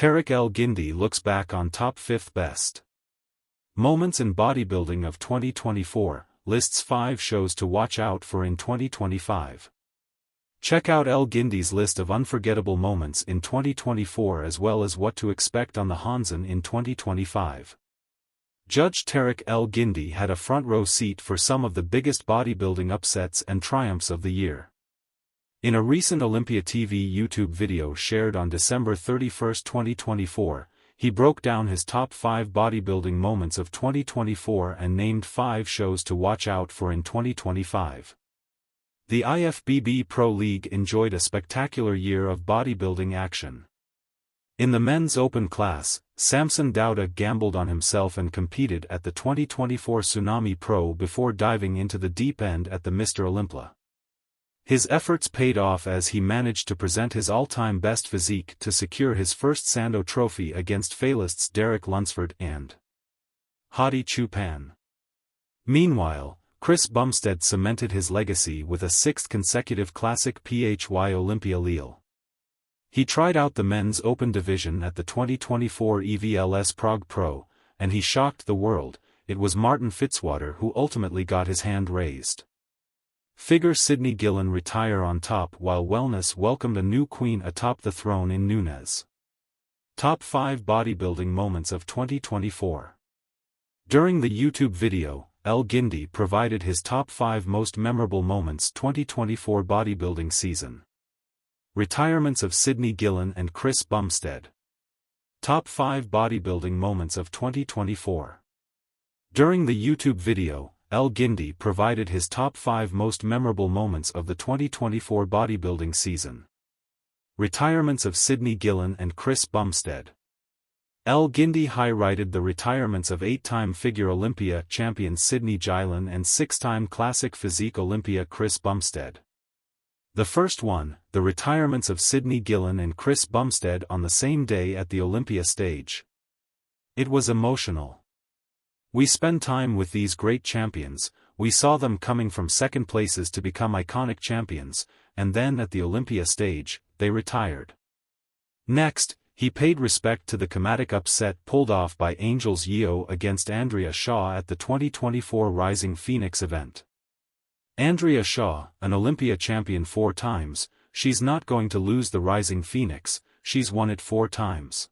Tariq El Guindi looks back on top 5th best moments in bodybuilding of 2024, lists 5 shows to watch out for in 2025. Check out El Guindi's list of unforgettable moments in 2024 as well as what to expect on the Hansen in 2025. Judge Tariq El Guindi had a front row seat for some of the biggest bodybuilding upsets and triumphs of the year. In a recent Olympia TV YouTube video shared on December 31, 2024, he broke down his top 5 bodybuilding moments of 2024 and named 5 shows to watch out for in 2025. The IFBB Pro League enjoyed a spectacular year of bodybuilding action. In the men's open class, Samson Dauda gambled on himself and competed at the 2024 Tsunami Pro before diving into the deep end at the Mr. Olympia. His efforts paid off as he managed to present his all-time best physique to secure his first Sando trophy against finalists Derek Lunsford and Hadi Choopan. Meanwhile, Chris Bumstead cemented his legacy with a 6th consecutive Classic PHY Olympia Lille. He tried out the men's open division at the 2024 EVLS Prague Pro, and he shocked the world. It was Martin Fitzwater who ultimately got his hand raised. Figure Sydney Gillen retire on top while Wellness welcomed a new queen atop the throne in Nunes. Top 5 bodybuilding moments of 2024. During the YouTube video, El Guindi provided his top 5 most memorable moments 2024 bodybuilding season. Retirements of Sydney Gillen and Chris Bumstead. Top 5 bodybuilding moments of 2024. During the YouTube video, El Guindi provided his top 5 most memorable moments of the 2024 bodybuilding season. Retirements of Sydney Gillen and Chris Bumstead. El Guindi highlighted the retirements of 8-time Figure Olympia champion Sydney Gillen and 6-time Classic Physique Olympia Chris Bumstead. The first one, the retirements of Sydney Gillen and Chris Bumstead on the same day at the Olympia stage. It was emotional. We spend time with these great champions, we saw them coming from second places to become iconic champions, and then at the Olympia stage, they retired. Next, he paid respect to the comedic upset pulled off by Angels Yeo against Andrea Shaw at the 2024 Rising Phoenix event. Andrea Shaw, an Olympia champion 4 times, she's not going to lose the Rising Phoenix, she's won it 4 times.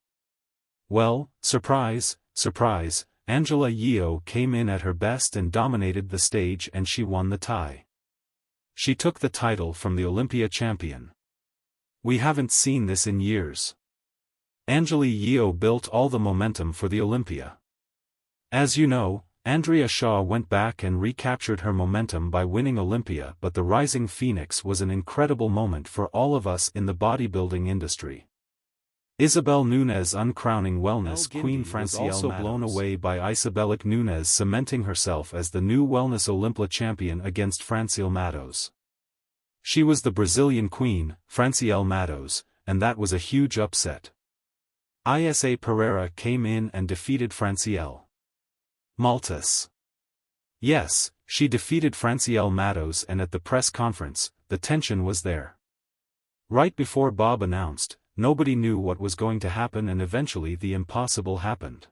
Well, surprise, surprise, Angela Yeo came in at her best and dominated the stage and she won the tie. She took the title from the Olympia champion. We haven't seen this in years. Angela Yeo built all the momentum for the Olympia. As you know, Andrea Shaw went back and recaptured her momentum by winning Olympia, but the Rising Phoenix was an incredible moment for all of us in the bodybuilding industry. Isabel Nunes uncrowning Wellness Queen Francielle was also blown away by Isabelic Nunes cementing herself as the new Wellness Olympia champion against Francielle Matos. She was the Brazilian queen, Francielle Matos, and that was a huge upset. Isa Pereira came in and defeated Francielle Matos. Yes, she defeated Francielle Matos, and at the press conference, the tension was there. Right before Bob announced, nobody knew what was going to happen, and eventually the impossible happened.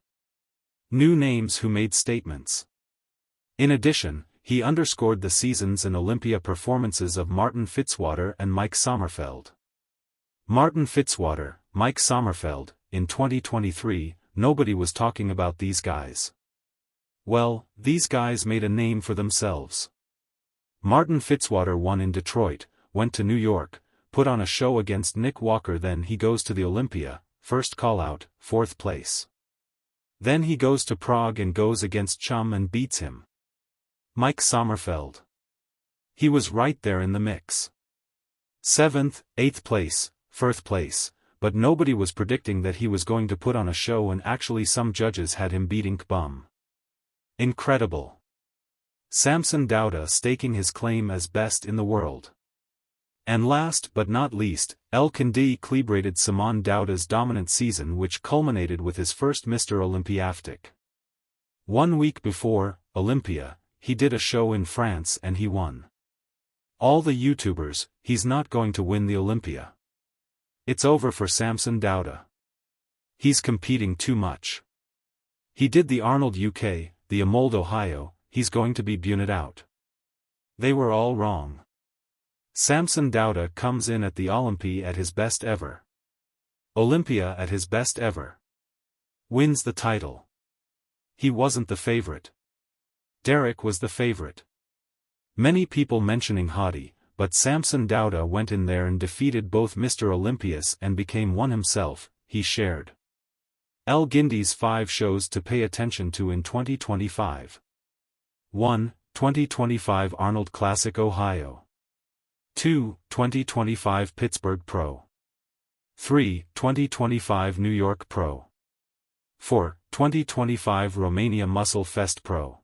New names who made statements. In addition, he underscored the seasons and Olympia performances of Martin Fitzwater and Mike Sommerfeld. Martin Fitzwater, Mike Sommerfeld, in 2023, nobody was talking about these guys. Well, these guys made a name for themselves. Martin Fitzwater won in Detroit, went to New York, put on a show against Nick Walker, then he goes to the Olympia, first call-out, 4th place. Then he goes to Prague and goes against Chum and beats him. Mike Sommerfeld. He was right there in the mix. 7th, 8th place, 1st place, but nobody was predicting that he was going to put on a show, and actually some judges had him beating Kbum. Incredible. Samson Dauda staking his claim as best in the world. And last but not least, El Guindi celebrated Simon Dauda's dominant season, which culminated with his first Mr. Olympiaftic. 1 week before Olympia, he did a show in France and he won. All the YouTubers, he's not going to win the Olympia. It's over for Samson Dauda. He's competing too much. He did the Arnold UK, the Amold Ohio, he's going to be bunted out. They were all wrong. Samson Dauda comes in at the Olympia at his best ever. Olympia at his best ever. Wins the title. He wasn't the favorite. Derek was the favorite. Many people mentioning Hadi, but Samson Dauda went in there and defeated both Mr. Olympias and became one himself, he shared. El Guindy's 5 shows to pay attention to in 2025. 1. 2025 Arnold Classic Ohio. 2. 2025 Pittsburgh Pro. 3. 2025 New York Pro. 4. 2025 Romania Muscle Fest Pro.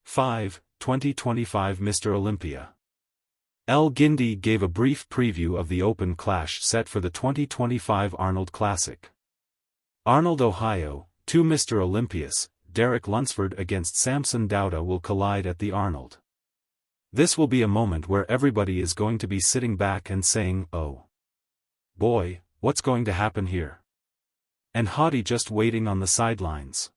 5. 2025 Mr. Olympia. El Guindy gave a brief preview of the open clash set for the 2025 Arnold Classic. Arnold Ohio, 2 Mr. Olympias, Derek Lunsford against Samson Dauda will collide at the Arnold. This will be a moment where everybody is going to be sitting back and saying, oh boy, what's going to happen here? And Hadi just waiting on the sidelines.